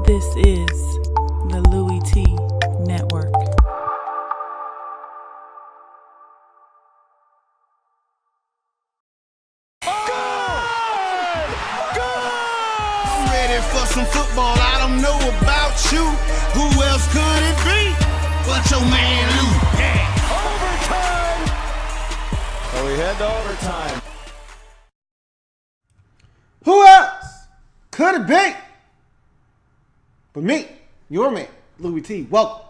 This is the Louie T Network. I'm ready for some football. I don't know about you. Who else could it be but your man Lou? Yeah. Overtime! So we head to overtime. Who else could it be but me, your man, Louie T? Welcome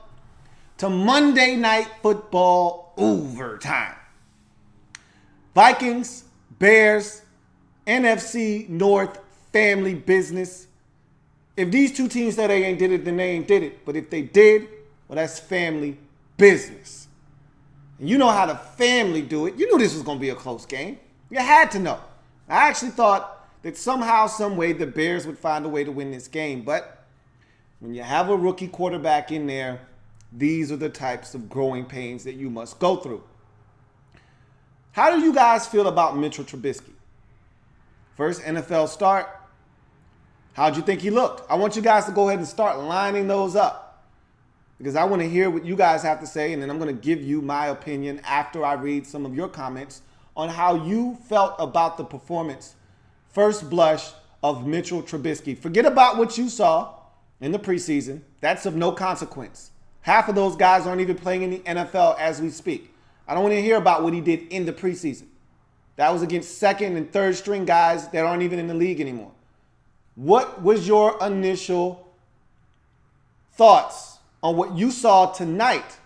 to Monday Night Football Overtime. Vikings, Bears, NFC North family business. If these two teams said they ain't did it, then they ain't did it. But if they did, well, that's family business. And you know how the family do it. You knew this was going to be a close game. You had to know. I actually thought that somehow, some way, the Bears would find a way to win this game. But when you have a rookie quarterback in there, these are the types of growing pains that you must go through. How do you guys feel about Mitchell Trubisky? First NFL start. How'd you think he looked? I want you guys to go ahead and start lining those up because I want to hear what you guys have to say, and then I'm going to give you my opinion after I read some of your comments on how you felt about the performance, first blush, of Mitchell Trubisky. Forget about what you saw in the preseason. That's of no consequence. Half of those guys aren't even playing in the NFL as we speak. I don't want to hear about what he did in the preseason. That was against second and third string guys that aren't even in the league anymore. What was your initial thoughts on what you saw tonight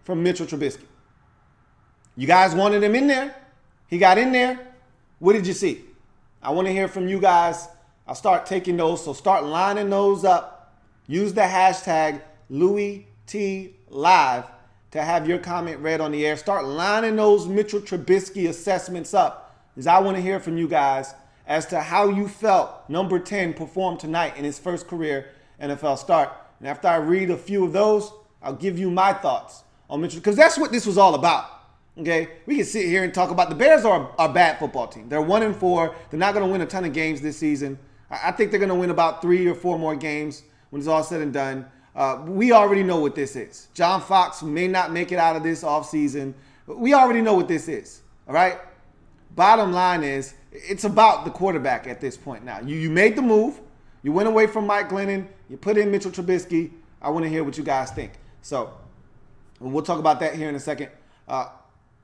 from Mitchell Trubisky? You guys wanted him in there. He got in there. What did you see? I want to hear from you guys. I'll start taking those, so start lining those up. Use the hashtag LouieTLive to have your comment read on the air. Start lining those Mitchell Trubisky assessments up, because I want to hear from you guys as to how you felt number 10 performed tonight in his first career NFL start. And after I read a few of those, I'll give you my thoughts on Mitchell, because that's what this was all about. Okay, we can sit here and talk about the Bears are a bad football team. They're 1-4. They're not going to win a ton of games this season. I think they're going to win about 3 or 4 more games when it's all said and done. We already know what this is. John Fox may not make it out of this offseason, but we already know what this is. All right. Bottom line is, it's about the quarterback at this point now. You made the move. You went away from Mike Glennon. You put in Mitchell Trubisky. I want to hear what you guys think. So we'll talk about that here in a second.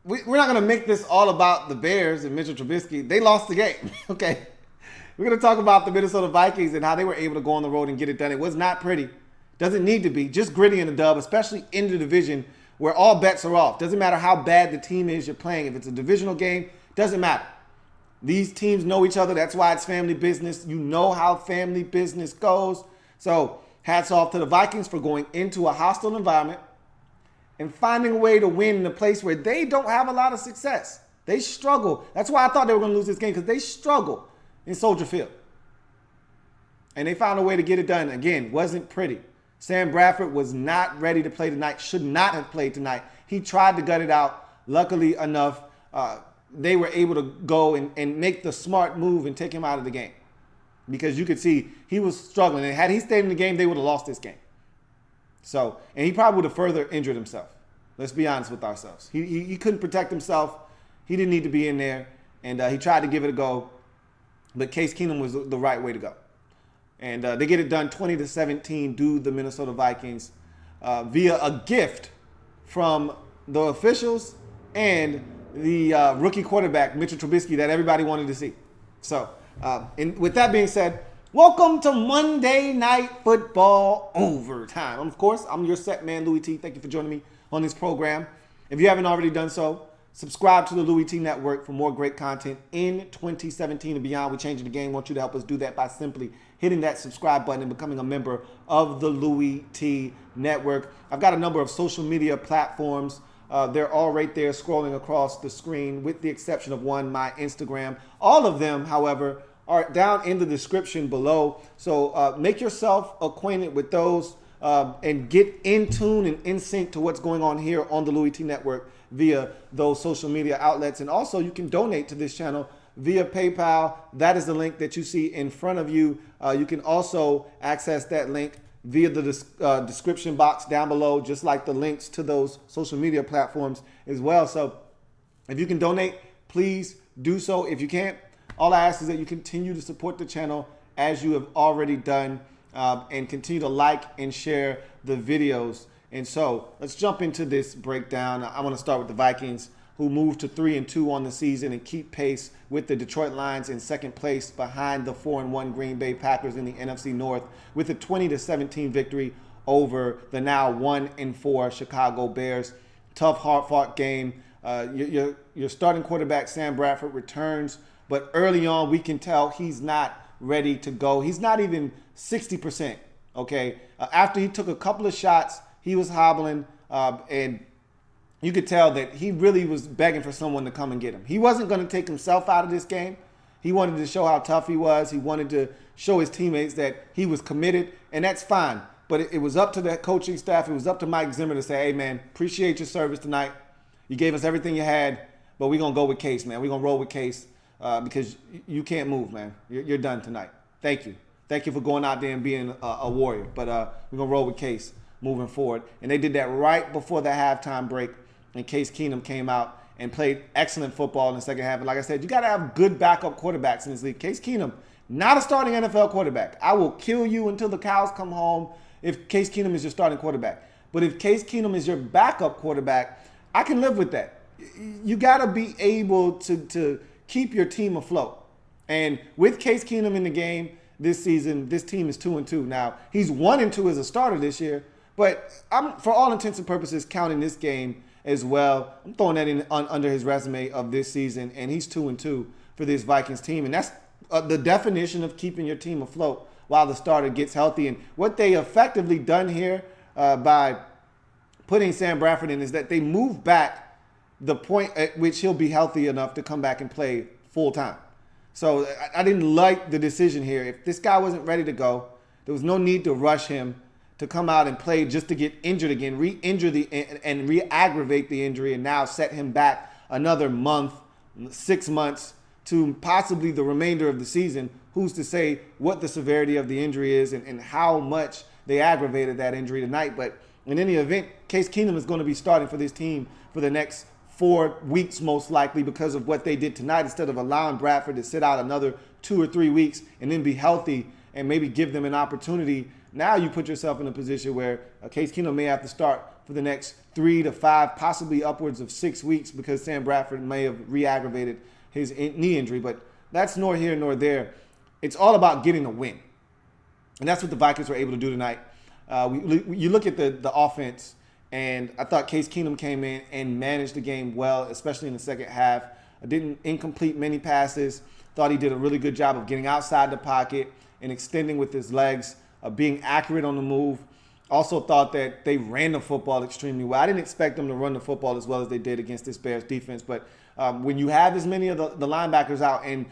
We're not going to make this all about the Bears and Mitchell Trubisky. They lost the game. Okay. We're going to talk about the Minnesota Vikings and how they were able to go on the road and get it done. It was not pretty. Doesn't need to be. Just gritty in a dub, especially in the division where all bets are off. Doesn't matter how bad the team is you're playing. If it's a divisional game, doesn't matter. These teams know each other. That's why it's family business. You know how family business goes. So hats off to the Vikings for going into a hostile environment and finding a way to win in a place where they don't have a lot of success. They struggle. That's why I thought they were going to lose this game, because they struggle in Soldier Field. And they found a way to get it done. Again, wasn't pretty. Sam Bradford was not ready to play tonight, should not have played tonight. He tried to gut it out. Luckily enough, they were able to go and make the smart move and take him out of the game, because you could see he was struggling. And had he stayed in the game, they would have lost this game. So, and he probably would have further injured himself. Let's be honest with ourselves. He couldn't protect himself. He didn't need to be in there. And he tried to give it a go. But Case Keenum was the right way to go. And they get it done 20-17, do the Minnesota Vikings via a gift from the officials and the rookie quarterback, Mitchell Trubisky, that everybody wanted to see. So, and with that being said, welcome to Monday Night Football Overtime. Of course, I'm your set man, Louie T. Thank you for joining me on this program. If you haven't already done so, subscribe to the Louie T Network for more great content in 2017 and beyond. We're changing the game. I want you to help us do that by simply hitting that subscribe button and becoming a member of the Louie T Network. I've got a number of social media platforms. They're all right there scrolling across the screen, with the exception of one, my Instagram. All of them, however, are down in the description below. So make yourself acquainted with those and get in tune and in sync to what's going on here on the Louie T Network via those social media outlets. And also, you can donate to this channel via PayPal. That is the link that you see in front of you. You can also access that link via the description box down below, just like the links to those social media platforms as well. So if you can donate, please do so. If you can't, all I ask is that you continue to support the channel as you have already done, and continue to like and share the videos. And so let's jump into this breakdown. I want to start with the Vikings, who moved to 3-2 on the season and keep pace with the Detroit Lions in second place behind the 4-1 Green Bay Packers in the NFC North with a 20-17 victory over the now 1-4 Chicago Bears. Tough, hard-fought game. Your starting quarterback, Sam Bradford, returns, but early on we can tell he's not ready to go. He's not even 60%, okay? After he took a couple of shots, he was hobbling, and you could tell that he really was begging for someone to come and get him. He wasn't going to take himself out of this game. He wanted to show how tough he was. He wanted to show his teammates that he was committed, and that's fine. But it was up to the coaching staff. It was up to Mike Zimmer to say, hey, man, appreciate your service tonight. You gave us everything you had, but we're going to go with Case, man. We're going to roll with Case because you can't move, man. You're done tonight. Thank you. Thank you for going out there and being a warrior. But we're going to roll with Case moving forward. And they did that right before the halftime break. And Case Keenum came out and played excellent football in the second half. And like I said, you got to have good backup quarterbacks in this league. Case Keenum, not a starting NFL quarterback. I will kill you until the cows come home if Case Keenum is your starting quarterback. But if Case Keenum is your backup quarterback, I can live with that. You got to be able to keep your team afloat. And with Case Keenum in the game this season, this team is 2-2. Now, he's 1-2 as a starter this year, but I'm, for all intents and purposes, counting this game as well. I'm throwing that in under his resume of this season, and he's 2-2 for this Vikings team. And that's the definition of keeping your team afloat while the starter gets healthy. And what they effectively done here by putting Sam Bradford in is that they move back the point at which he'll be healthy enough to come back and play full time. So I didn't like the decision here. If this guy wasn't ready to go, there was no need to rush him to come out and play just to get injured again, and re-aggravate the injury, and now set him back another month, 6 months to possibly the remainder of the season. Who's to say what the severity of the injury is and how much they aggravated that injury tonight. But in any event, Case Keenum is going to be starting for this team for the next 4 weeks, most likely, because of what they did tonight. Instead of allowing Bradford to sit out another 2 or 3 weeks and then be healthy and maybe give them an opportunity, now you put yourself in a position where Case Keenum may have to start for the next 3 to 5, possibly upwards of 6 weeks, because Sam Bradford may have re-aggravated his knee injury. But that's nor here nor there. It's all about getting a win. And that's what the Vikings were able to do tonight. You look at the offense, and I thought Case Keenum came in and managed the game well, especially in the second half. Didn't incomplete many passes. Thought he did a really good job of getting outside the pocket and extending with his legs, being accurate on the move. Also thought that they ran the football extremely well. I didn't expect them to run the football as well as they did against this Bears defense, but when you have as many of the linebackers out, and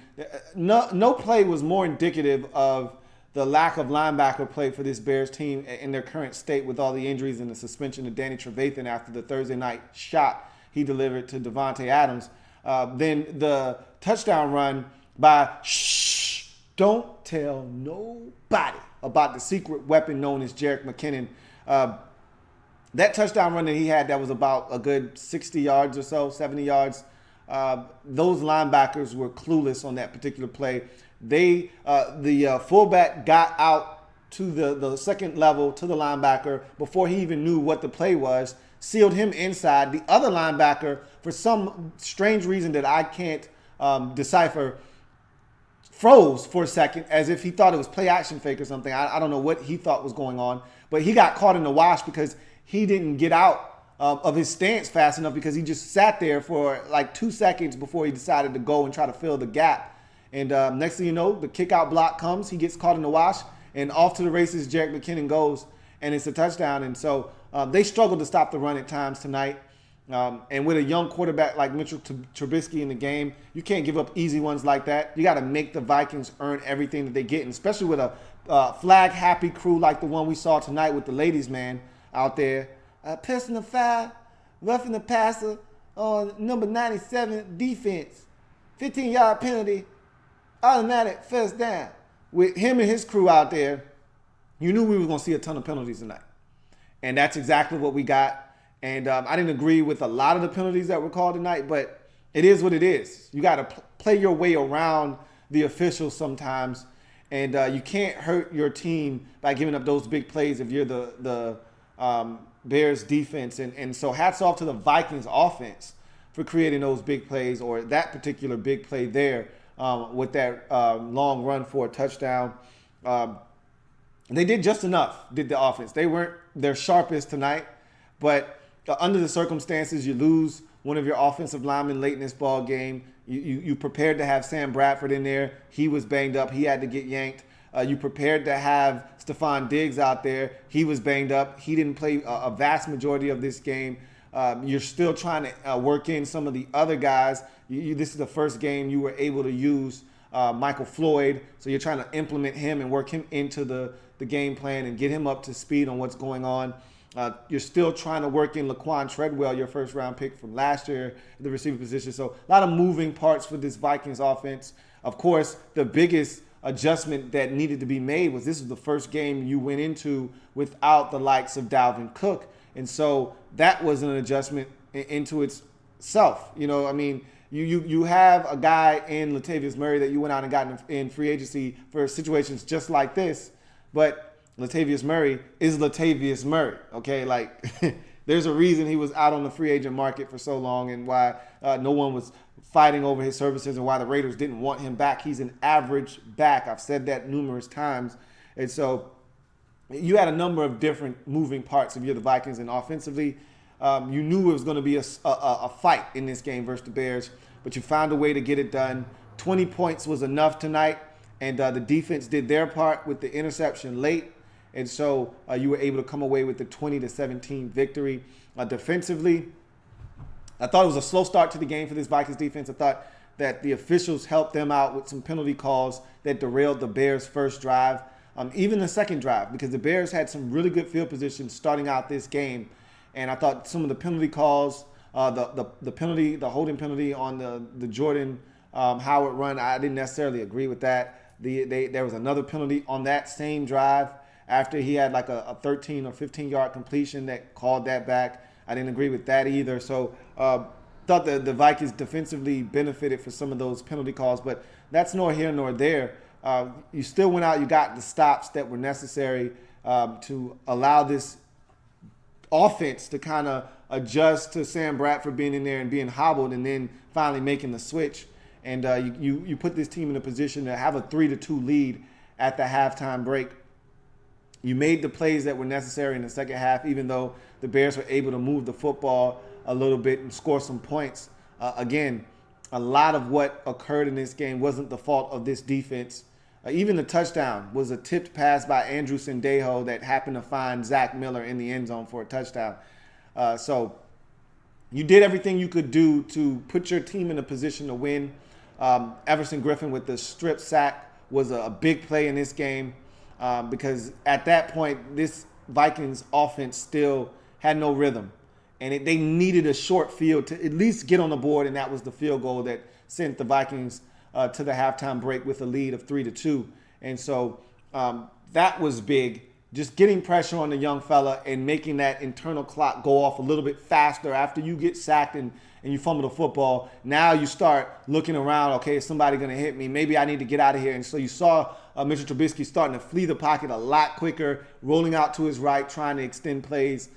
no play was more indicative of the lack of linebacker play for this Bears team in their current state with all the injuries and the suspension of Danny Trevathan after the Thursday night shot he delivered to Devontae Adams. Then the touchdown run by don't tell nobody about the secret weapon known as Jerick McKinnon. That touchdown run that he had, that was about a good 60 yards or so, 70 yards. Those linebackers were clueless on that particular play. The fullback got out to the second level to the linebacker before he even knew what the play was, sealed him inside. The other linebacker, for some strange reason that I can't decipher, froze for a second as if he thought it was play action fake or something. I don't know what he thought was going on, but he got caught in the wash because he didn't get out of his stance fast enough, because he just sat there for like 2 seconds before he decided to go and try to fill the gap. And next thing you know, the kick out block comes, he gets caught in the wash, and off to the races Jerick McKinnon goes, and it's a touchdown. And so they struggled to stop the run at times tonight. And with a young quarterback like Mitchell Trubisky in the game, you can't give up easy ones like that. You got to make the Vikings earn everything that they get, and especially with a flag-happy crew like the one we saw tonight with the ladies' man out there. Personal foul, roughing the passer on number 97 defense. 15-yard penalty, automatic first down. With him and his crew out there, you knew we were going to see a ton of penalties tonight. And that's exactly what we got. And I didn't agree with a lot of the penalties that were called tonight, but it is what it is. You got to play your way around the officials sometimes. And you can't hurt your team by giving up those big plays if you're the Bears defense. And so hats off to the Vikings offense for creating those big plays, or that particular big play there with that long run for a touchdown. They did just enough, did the offense. They weren't their sharpest tonight, but under the circumstances, you lose one of your offensive linemen late in this ball game. You prepared to have Sam Bradford in there. He was banged up. He had to get yanked. You prepared to have Stephon Diggs out there. He was banged up. He didn't play a vast majority of this game. You're still trying to work in some of the other guys. This is the first game you were able to use Michael Floyd. So you're trying to implement him and work him into the game plan and get him up to speed on what's going on. You're still trying to work in Laquan Treadwell, your first-round pick from last year, the receiver position. So a lot of moving parts for this Vikings offense. Of course, the biggest adjustment that needed to be made was this was the first game you went into without the likes of Dalvin Cook. And so that was an adjustment into itself. You know, I mean, you have a guy in Latavius Murray that you went out and got in free agency for situations just like this, but Latavius Murray is Latavius Murray, okay? Like, there's a reason he was out on the free agent market for so long and why no one was fighting over his services and why the Raiders didn't want him back. He's an average back. I've said that numerous times. And so you had a number of different moving parts if you're the Vikings, and offensively, you knew it was going to be a fight in this game versus the Bears, but you found a way to get it done. 20 points was enough tonight, and the defense did their part with the interception late. And so you were able to come away with the 20-17 victory. Defensively, I thought it was a slow start to the game for this Vikings defense. I thought that the officials helped them out with some penalty calls that derailed the Bears' first drive, even the second drive, because the Bears had some really good field position starting out this game. And I thought some of the penalty calls, the holding penalty on the Jordan Howard run, I didn't necessarily agree with that. There was another penalty on that same drive after he had like a 13 or 15-yard completion that called that back. I didn't agree with that either. So thought the Vikings defensively benefited for some of those penalty calls, but that's nor here nor there. You still went out, you got the stops that were necessary to allow this offense to kind of adjust to Sam Bradford being in there and being hobbled and then finally making the switch. And you put this team in a position to have a 3-2 lead at the halftime break. You made the plays that were necessary in the second half, even though the Bears were able to move the football a little bit and score some points. Again, a lot of what occurred in this game wasn't the fault of this defense. Even the touchdown was a tipped pass by Andrew Sendejo that happened to find Zach Miller in the end zone for a touchdown. So you did everything you could do to put your team in a position to win. Everson Griffin with the strip sack was a big play in this game. Because at that point, this Vikings offense still had no rhythm. And they needed a short field to at least get on the board, and that was the field goal that sent the Vikings to the halftime break with a lead of 3-2. And so that was big, just getting pressure on the young fella and making that internal clock go off a little bit faster after you get sacked and you fumble the football. Now you start looking around, okay, is somebody going to hit me? Maybe I need to get out of here. And so you saw Mitchell Trubisky starting to flee the pocket a lot quicker, rolling out to his right, trying to extend plays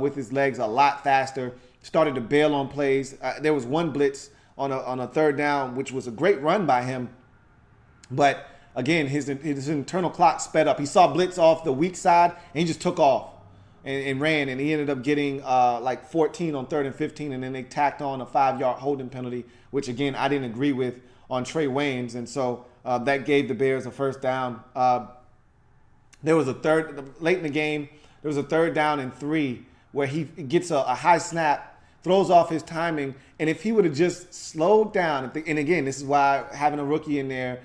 with his legs a lot faster, started to bail on plays. There was one blitz on a third down, which was a great run by him. But again, his internal clock sped up. He saw blitz off the weak side, and he just took off and ran, and he ended up getting like 14 on 3rd and 15, and then they tacked on a 5-yard holding penalty, which, again, I didn't agree with on Trey Waynes, and so that gave the Bears a first down. There was late in the game, there was a 3rd down and 3 where he gets a high snap, throws off his timing, and if he would have just slowed down, and again, this is why having a rookie in there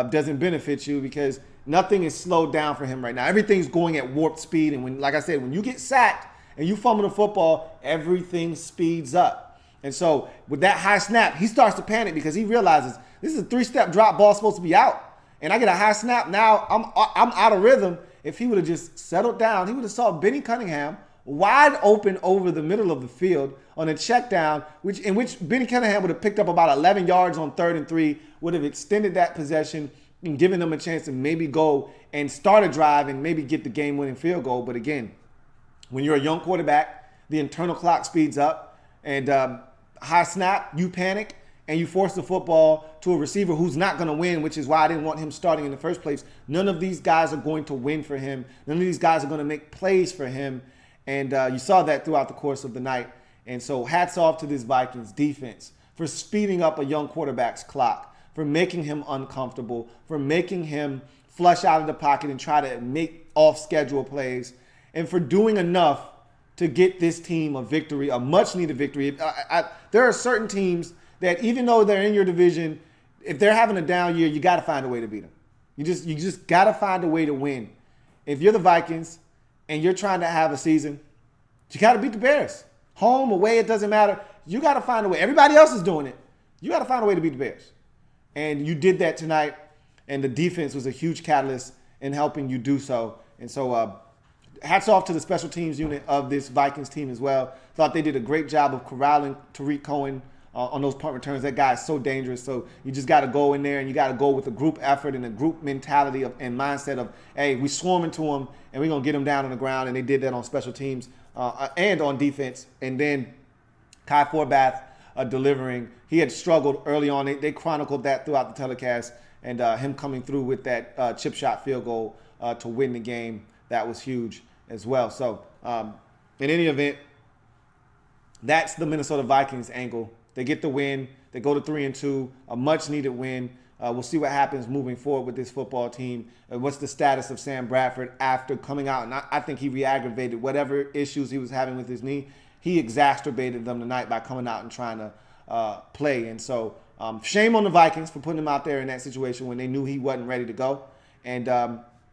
doesn't benefit you, because nothing is slowed down for him right now. Everything's going at warp speed, and like I said, when you get sacked and you fumble the football, everything speeds up. And so with that high snap, he starts to panic because he realizes this is a 3-step drop ball supposed to be out. And I get a high snap. Now I'm out of rhythm. If he would have just settled down, he would have saw Benny Cunningham wide open over the middle of the field on a check down, in which Benny Cunningham would have picked up about 11 yards on 3rd and 3, would have extended that possession and given them a chance to maybe go and start a drive and maybe get the game-winning field goal. But again, when you're a young quarterback, the internal clock speeds up, and high snap, you panic, and you force the football to a receiver who's not going to win, which is why I didn't want him starting in the first place. None of these guys are going to win for him. None of these guys are going to make plays for him. And you saw that throughout the course of the night. And so hats off to this Vikings defense for speeding up a young quarterback's clock, for making him uncomfortable, for making him flush out of the pocket and try to make off-schedule plays, and for doing enough to get this team a victory, a much-needed victory. There are certain teams that even though they're in your division, if they're having a down year, you got to find a way to beat them. You just got to find a way to win. If you're the Vikings and you're trying to have a season, you got to beat the Bears. Home, away, it doesn't matter. You got to find a way. Everybody else is doing it. You got to find a way to beat the Bears. And you did that tonight, and the defense was a huge catalyst in helping you do so. And so hats off to the special teams unit of this Vikings team as well. Thought they did a great job of corralling Tariq Cohen on those punt returns. That guy is so dangerous. So you just got to go in there, and you got to go with a group effort and a group mentality and mindset of, hey, we swarming to him, and we're going to get him down on the ground. And they did that on special teams and on defense. And then Kai Forbath delivering. He had struggled early on. They chronicled that throughout the telecast. And him coming through with that chip shot field goal to win the game, that was huge as well. So in any event, that's the Minnesota Vikings angle. They get the win. They go to 3-2, a much-needed win. We'll see what happens moving forward with this football team. What's the status of Sam Bradford after coming out? And I think he re-aggravated whatever issues he was having with his knee. He exacerbated them tonight by coming out and trying to play. And so shame on the Vikings for putting him out there in that situation when they knew he wasn't ready to go. And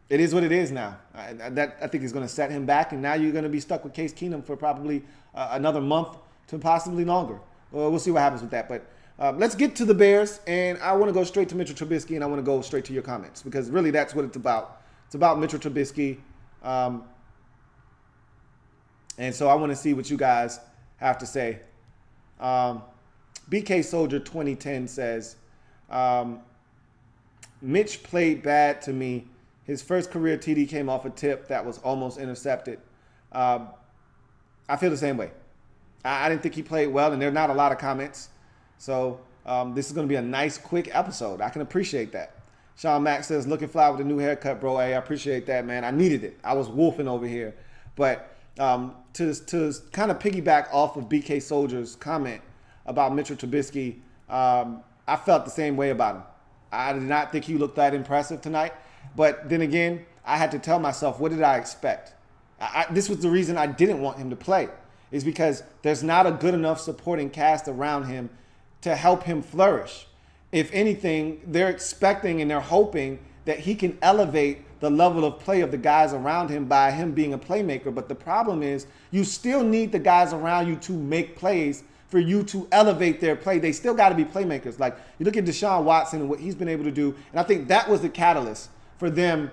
it is what it is now. I think is going to set him back. And now you're going to be stuck with Case Keenum for probably another month to possibly longer. We'll see what happens with that. But let's get to the Bears. And I want to go straight to Mitchell Trubisky, and I want to go straight to your comments because really that's what it's about. It's about Mitchell Trubisky. And so I want to see what you guys have to say. BK Soldier 2010 says, Mitch played bad to me. His first career TD came off a tip that was almost intercepted. I feel the same way. I didn't think he played well, and there are not a lot of comments. So this is going to be a nice, quick episode. I can appreciate that. Sean Mack says, looking fly with a new haircut, bro. Hey, I appreciate that, man. I needed it. I was wolfing over here. But to kind of piggyback off of BK Soldier's comment about Mitchell Trubisky, I felt the same way about him. I did not think he looked that impressive tonight. But then again, I had to tell myself, what did I expect? This was the reason I didn't want him to play, is because there's not a good enough supporting cast around him to help him flourish. If anything, they're expecting and they're hoping that he can elevate the level of play of the guys around him by him being a playmaker. But the problem is you still need the guys around you to make plays for you to elevate their play. They still got to be playmakers. Like you look at Deshaun Watson and what he's been able to do. And I think that was the catalyst for them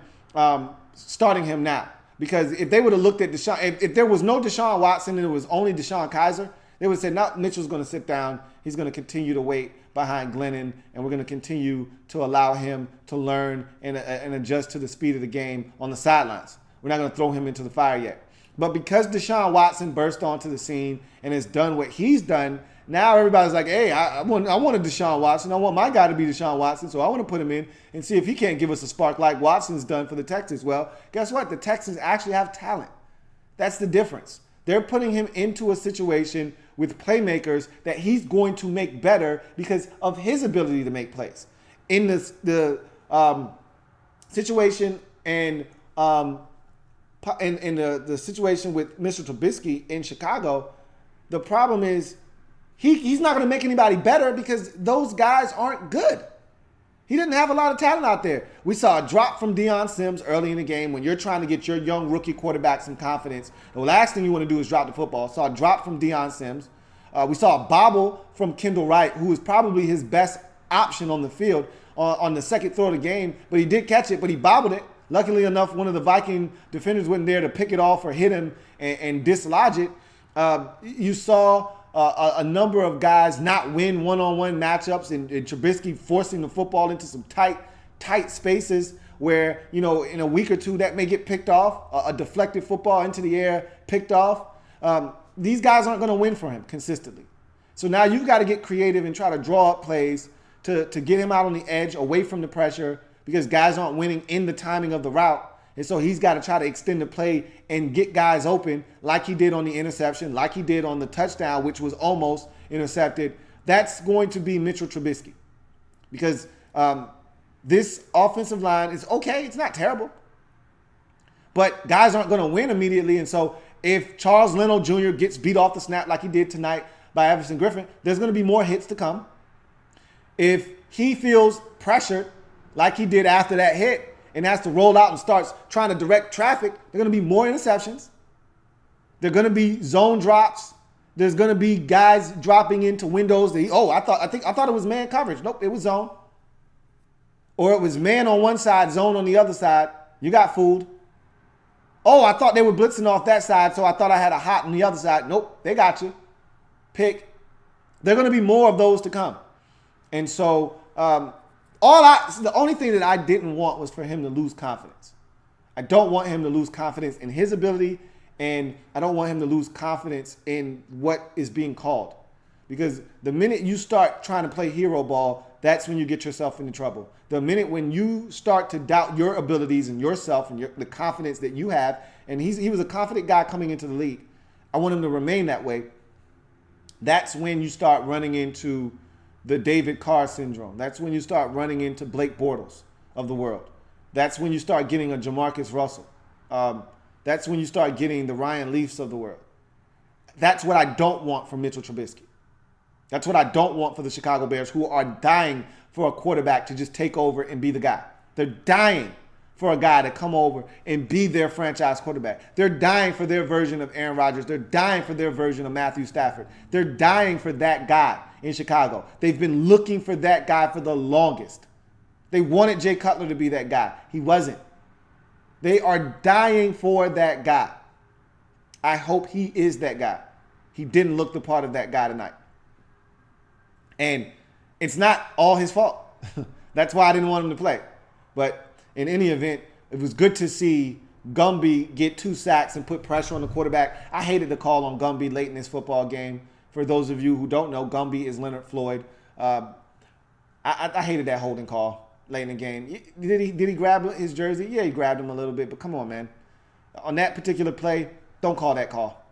starting him now. Because if they would have looked at Deshaun, if there was no Deshaun Watson and it was only Deshaun Kaiser, they would say, no, Mitchell's going to sit down. He's going to continue to wait behind Glennon, and we're going to continue to allow him to learn and adjust to the speed of the game on the sidelines. We're not going to throw him into the fire yet. But because Deshaun Watson burst onto the scene and has done what he's done, now everybody's like, hey, I want a Deshaun Watson. I want my guy to be Deshaun Watson, so I want to put him in and see if he can't give us a spark like Watson's done for the Texans. Well, guess what? The Texans actually have talent. That's the difference. They're putting him into a situation with playmakers that he's going to make better because of his ability to make plays. In the situation and in the situation with Mr. Trubisky in Chicago, the problem is he's not going to make anybody better because those guys aren't good. He didn't have a lot of talent out there. We saw a drop from Deion Sims early in the game when you're trying to get your young rookie quarterback some confidence. The last thing you want to do is drop the football. Saw a drop from Deion Sims. We saw a bobble from Kendall Wright, who was probably his best option on the field on the second throw of the game, but he did catch it, but he bobbled it. Luckily enough, one of the Viking defenders wasn't there to pick it off or hit him and dislodge it. You saw a number of guys not win one-on-one matchups, and Trubisky forcing the football into some tight spaces where, in a week or two that may get picked off, a deflected football into the air, picked off. These guys aren't going to win for him consistently. So now you've got to get creative and try to draw up plays to get him out on the edge, away from the pressure, because guys aren't winning in the timing of the route. And so he's got to try to extend the play and get guys open like he did on the interception, like he did on the touchdown, which was almost intercepted. That's going to be Mitchell Trubisky, because this offensive line is okay. It's not terrible. But guys aren't going to win immediately. And so if Charles Leno Jr. gets beat off the snap like he did tonight by Everson Griffin, there's going to be more hits to come. If he feels pressured like he did after that hit and has to roll out and starts trying to direct traffic, there are going to be more interceptions. There are going to be zone drops. There's going to be guys dropping into windows. I thought it was man coverage. Nope, it was zone. Or it was man on one side, zone on the other side. You got fooled. Oh, I thought they were blitzing off that side, so I thought I had a hot on the other side. Nope, they got you. Pick. There are going to be more of those to come. And so the only thing that I didn't want was for him to lose confidence. I don't want him to lose confidence in his ability, and I don't want him to lose confidence in what is being called. Because the minute you start trying to play hero ball, that's when you get yourself into trouble. The minute when you start to doubt your abilities and yourself and the confidence that you have, and he was a confident guy coming into the league. I want him to remain that way. That's when you start running into the David Carr syndrome. That's when you start running into Blake Bortles of the world. That's when you start getting a Jamarcus Russell. That's when you start getting the Ryan Leafs of the world. That's what I don't want from Mitchell Trubisky. That's what I don't want for the Chicago Bears, who are dying for a quarterback to just take over and be the guy. They're dying for a guy to come over and be their franchise quarterback. They're dying for their version of Aaron Rodgers. They're dying for their version of Matthew Stafford. They're dying for that guy in Chicago. They've been looking for that guy for the longest. They wanted Jay Cutler to be that guy. He wasn't. They are dying for that guy. I hope he is that guy. He didn't look the part of that guy tonight. And it's not all his fault. That's why I didn't want him to play. But in any event, it was good to see Gumby get 2 sacks and put pressure on the quarterback. I hated the call on Gumby late in this football game. For those of you who don't know, Gumby is Leonard Floyd. I hated that holding call late in the game. Did he grab his jersey? Yeah, he grabbed him a little bit, but come on, man. On that particular play, don't call that call.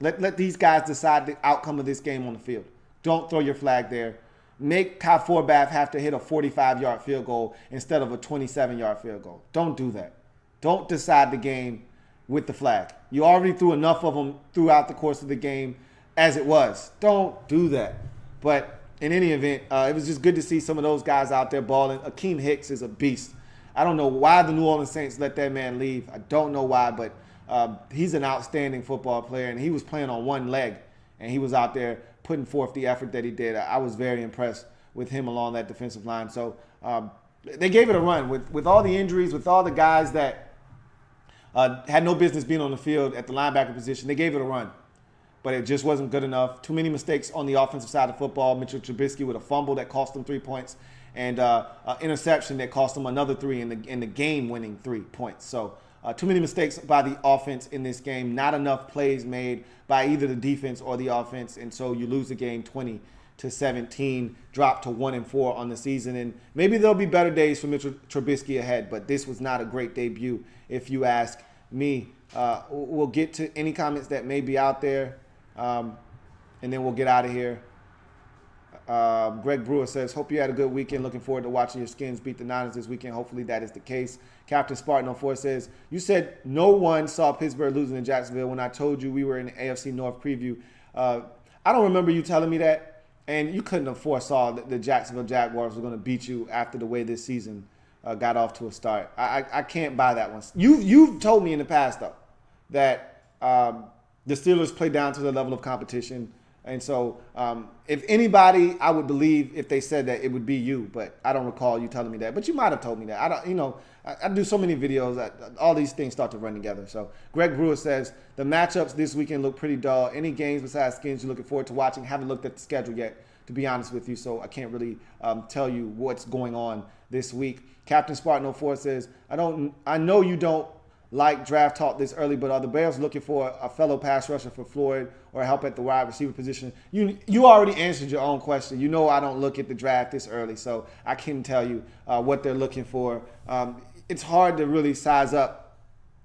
Let these guys decide the outcome of this game on the field. Don't throw your flag there. Make Kyle Forbath have to hit a 45-yard field goal instead of a 27-yard field goal. Don't do that. Don't decide the game with the flag. You already threw enough of them throughout the course of the game as it was. Don't do that. But in any event, it was just good to see some of those guys out there balling. Akeem Hicks is a beast. I don't know why the New Orleans Saints let that man leave. I don't know why, but he's an outstanding football player, and he was playing on one leg, and he was out there putting forth the effort that he did. I was very impressed with him along that defensive line. So they gave it a run with all the injuries, with all the guys that had no business being on the field at the linebacker position. They gave it a run, but it just wasn't good enough. Too many mistakes on the offensive side of football. Mitchell Trubisky with a fumble that cost them 3 points, and an interception that cost them another 3 in the game-winning 3 points. So too many mistakes by the offense in this game. Not enough plays made by either the defense or the offense, and so you lose the game 20-17, drop to 1-4 on the season. And maybe there'll be better days for Mitchell Trubisky ahead, but this was not a great debut, if you ask me. We'll get to any comments that may be out there, and then we'll get out of here. Greg Brewer says, hope you had a good weekend. Looking forward to watching your Skins beat the Niners this weekend. Hopefully that is the case. Captain Spartan 04 says, you said no one saw Pittsburgh losing in Jacksonville when I told you we were in the AFC North preview. I don't remember you telling me that, and you couldn't have foresaw that the Jacksonville Jaguars were going to beat you after the way this season got off to a start. I can't buy that one. You've told me in the past, though, that the Steelers play down to the level of competition. And so if anybody, I would believe if they said that, it would be you. But I don't recall you telling me that. But you might have told me that. I don't, you know, I do so many videos that all these things start to run together. So Greg Brewer says, the matchups this weekend look pretty dull. Any games besides Skins you're looking forward to watching? Haven't looked at the schedule yet, to be honest with you. So I can't really tell you what's going on this week. Captain Spartan 04 says, I know you don't like draft talk this early, but are the Bears looking for a fellow pass rusher for Floyd or help at the wide receiver position? You already answered your own question. You know I don't look at the draft this early, so I can't tell you what they're looking for. It's hard to really size up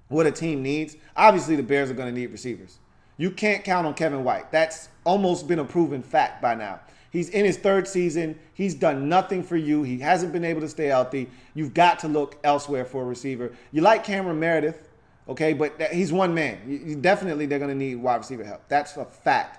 what a team needs. Obviously, the Bears are going to need receivers. You can't count on Kevin White. That's almost been a proven fact by now. He's in his third season. He's done nothing for you. He hasn't been able to stay healthy. You've got to look elsewhere for a receiver. You like Cameron Meredith, okay, but he's one man. Definitely they're going to need wide receiver help. That's a fact.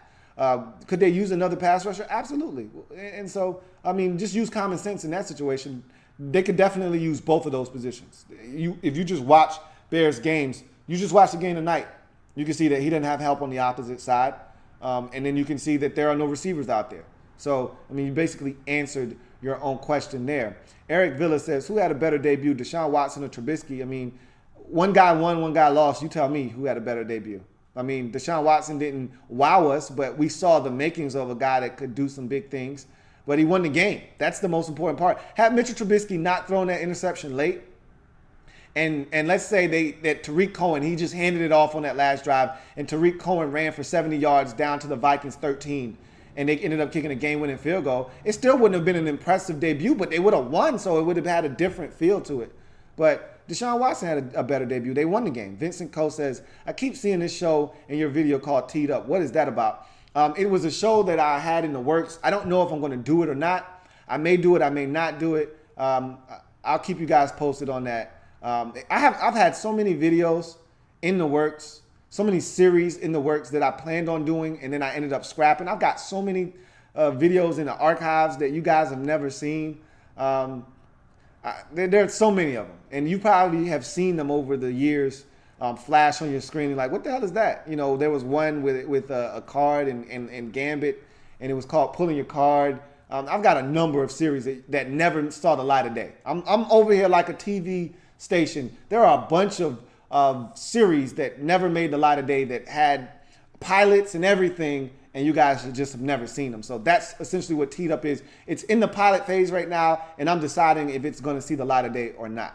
Could they use another pass rusher? Absolutely. And so, I mean, just use common sense in that situation. They could definitely use both of those positions. If you just watch Bears games, you just watch the game tonight, you can see that he didn't have help on the opposite side. And then you can see that there are no receivers out there. So, I mean, you basically answered your own question there. Eric Villa says, who had a better debut, Deshaun Watson or Trubisky? I mean, one guy won, one guy lost. You tell me who had a better debut. I mean, Deshaun Watson didn't wow us, but we saw the makings of a guy that could do some big things. But he won the game. That's the most important part. Had Mitchell Trubisky not thrown that interception late, and let's say that Tariq Cohen, he just handed it off on that last drive, and Tariq Cohen ran for 70 yards down to the Vikings 13, and they ended up kicking a game-winning field goal, it still wouldn't have been an impressive debut, but they would have won, so it would have had a different feel to it. But Deshaun Watson had a better debut. They won the game. Vincent Coe says, I keep seeing this show in your video called Teed Up. What is that about? It was a show that I had in the works. I don't know if I'm going to do it or not. I may do it. I may not do it. I'll keep you guys posted on that. I've had so many videos in the works, so many series in the works that I planned on doing, and then I ended up scrapping. I've got so many videos in the archives that you guys have never seen. There's so many of them, and you probably have seen them over the years flash on your screen. You're like, what the hell is that? You know, there was one with a card and Gambit, and it was called Pulling Your Card. I've got a number of series that never saw the light of day. I'm over here like a TV station. There are a bunch of series that never made the light of day that had pilots and everything, and you guys just have never seen them. So that's essentially what Teed Up is. It's in the pilot phase right now, and I'm deciding if it's going to see the light of day or not.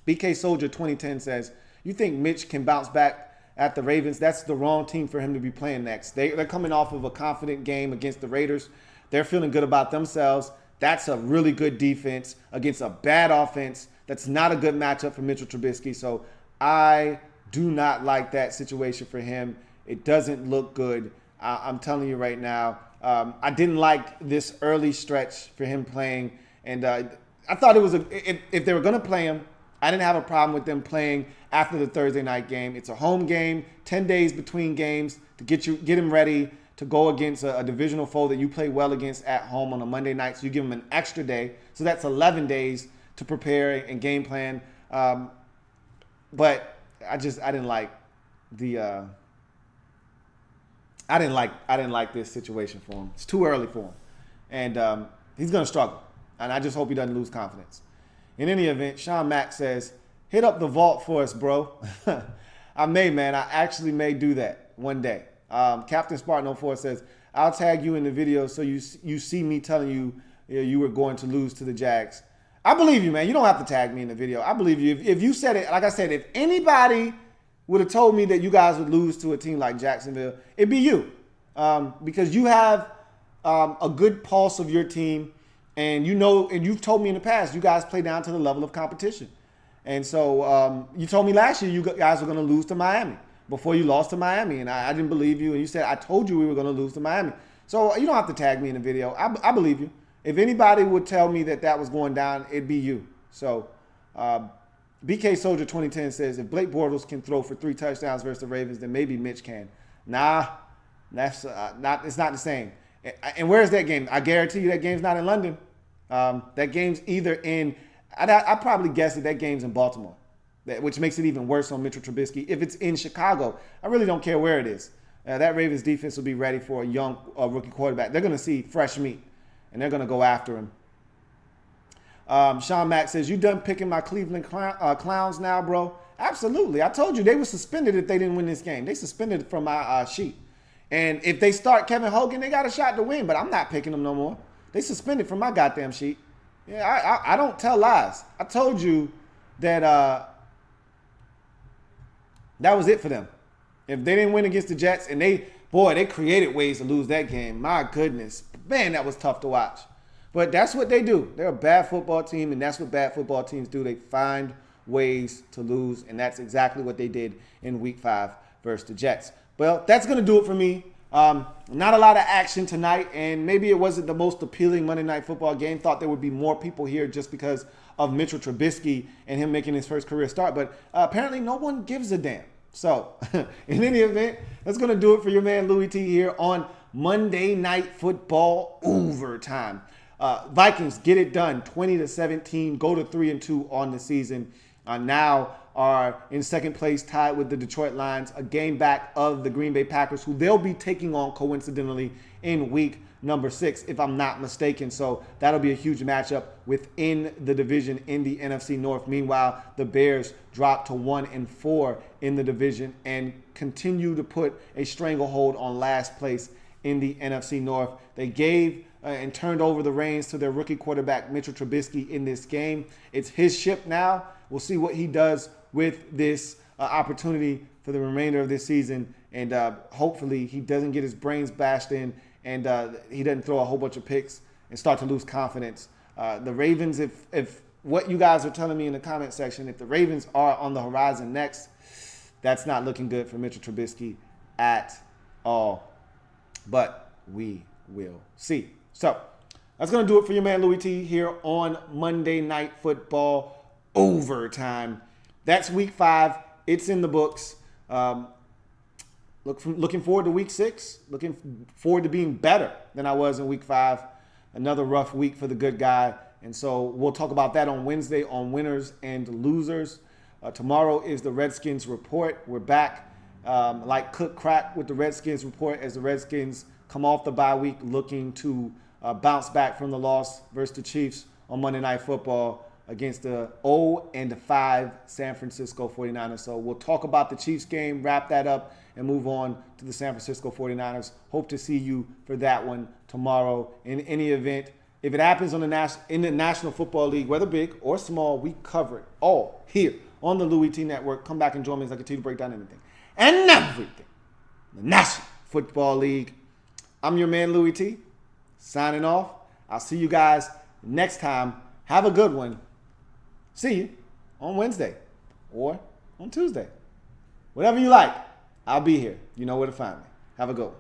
BK Soldier 2010 says, you think Mitch can bounce back at the Ravens? That's the wrong team for him to be playing next. They're coming off of a confident game against the Raiders. They're feeling good about themselves. That's a really good defense against a bad offense. That's not a good matchup for Mitchell Trubisky. So I do not like that situation for him. It doesn't look good. I'm telling you right now. I didn't like this early stretch for him playing. And I thought it was if they were going to play him, I didn't have a problem with them playing after the Thursday night game. It's a home game, 10 days between games to get him ready to go against a divisional foe that you play well against at home on a Monday night. So you give him an extra day. So that's 11 days to prepare and game plan. But I didn't like I didn't like this situation for him. It's too early for him. And he's going to struggle. And I just hope he doesn't lose confidence. In any event, Sean Mack says, hit up the vault for us, bro. I may, man. I actually may do that one day. Captain Spartan 04 says, I'll tag you in the video so you see me telling you you were going to lose to the Jags. I believe you, man. You don't have to tag me in the video. I believe you. If you said it, like I said, if anybody would have told me that you guys would lose to a team like Jacksonville, it'd be you. Because you have a good pulse of your team, and you know, and you've told me in the past, you guys play down to the level of competition. And so you told me last year you guys were going to lose to Miami before you lost to Miami, and I didn't believe you. And you said, I told you we were going to lose to Miami. So you don't have to tag me in the video. I believe you. If anybody would tell me that was going down, it'd be you. So BK Soldier 2010 says, if Blake Bortles can throw for 3 touchdowns versus the Ravens, then maybe Mitch can. Nah, that's not. It's not the same. And where's that game? I guarantee you that game's not in London. That game's either in, I probably guess that game's in Baltimore, which makes it even worse on Mitchell Trubisky. If it's in Chicago, I really don't care where it is. that Ravens defense will be ready for a young rookie quarterback. They're going to see fresh meat, and they're going to go after him. Sean Mack says, you done picking my Cleveland Clowns now, bro? Absolutely. I told you they were suspended if they didn't win this game. They suspended from my sheet. And if they start Kevin Hogan, they got a shot to win, but I'm not picking them no more. They suspended from my goddamn sheet. Yeah, I don't tell lies. I told you that that was it for them. If they didn't win against the Jets, and they created ways to lose that game. My goodness. Man, that was tough to watch. But that's what they do. They're a bad football team, and that's what bad football teams do. They find ways to lose, and that's exactly what they did in Week 5 versus the Jets. Well, that's going to do it for me. Not a lot of action tonight, and maybe it wasn't the most appealing Monday Night Football game. Thought there would be more people here just because of Mitchell Trubisky and him making his first career start, but apparently no one gives a damn. So, in any event, that's going to do it for your man Louie T here on Monday Night Football Overtime. Vikings get it done, 20-17, go to 3-2 on the season. Now are in second place, tied with the Detroit Lions, a game back of the Green Bay Packers, who they'll be taking on coincidentally in week number 6, if I'm not mistaken. So that'll be a huge matchup within the division in the NFC North. Meanwhile, the Bears drop to 1-4 in the division and continue to put a stranglehold on last place in the NFC North. They gave and turned over the reins to their rookie quarterback, Mitchell Trubisky, in this game. It's his ship now. We'll see what he does with this opportunity for the remainder of this season. And hopefully he doesn't get his brains bashed in and he doesn't throw a whole bunch of picks and start to lose confidence. The Ravens, if what you guys are telling me in the comment section, if the Ravens are on the horizon next, that's not looking good for Mitchell Trubisky at all. But we will see. So that's going to do it for your man Louie T here on Monday Night Football Overtime. That's week 5. It's in the books. Looking forward to week 6. Looking forward to being better than I was in week 5. Another rough week for the good guy. And so we'll talk about that on Wednesday on winners and losers. Tomorrow is the Redskins report. We're back like cook crack with the Redskins report as the Redskins come off the bye week looking to bounce back from the loss versus the Chiefs on Monday Night Football against the 0-5 San Francisco 49ers. So we'll talk about the Chiefs game, wrap that up, and move on to the San Francisco 49ers. Hope to see you for that one tomorrow. In any event, if it happens on in the National Football League, whether big or small, we cover it all here on the Louie T Network. Come back and join me as I continue to break down anything and everything. The National Football League. I'm your man Louie T, signing off. I'll see you guys next time. Have a good one. See you on Wednesday or on Tuesday. Whatever you like, I'll be here. You know where to find me. Have a good one.